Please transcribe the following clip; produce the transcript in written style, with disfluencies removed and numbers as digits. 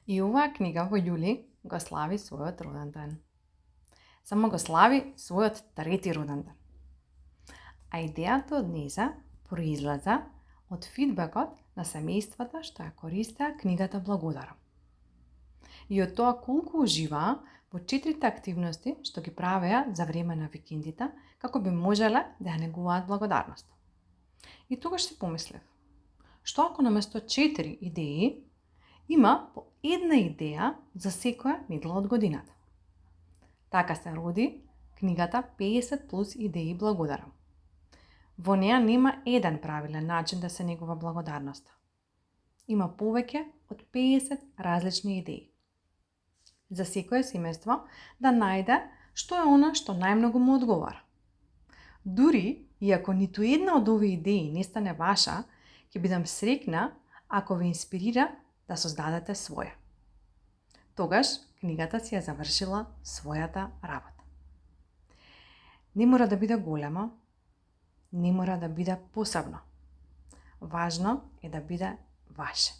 И оваа книга во јули го слави својот роден ден. Само го слави својот трети роден ден. А идејата од нејза произлезе од фидбекот на семејствата што ја користеа книгата Благодарам. И од тоа колку уживаа во 4 активности што ги правеа за време на викендите, како би можеле да ја негуваат благодарноста. И тогаш си помислев, што ако наместо 4 идеи има по една идеја за секоја недела од годината. Така се роди книгата 50 плюс идеи Благодарам. Во неа нема еден правилен начин да се негува благодарноста. Има повеќе од 50 различни идеи. За секое семејство да најде што е она што најмногу му одговара. Дури и ако ниту една од овие идеи не стане ваша, ќе бидам среќна ако ве инспирира да создадете своја. Тогаш книгата си ја завршила својата работа. Не мора да биде голема, не мора да биде посебно. Важно е да биде ваше.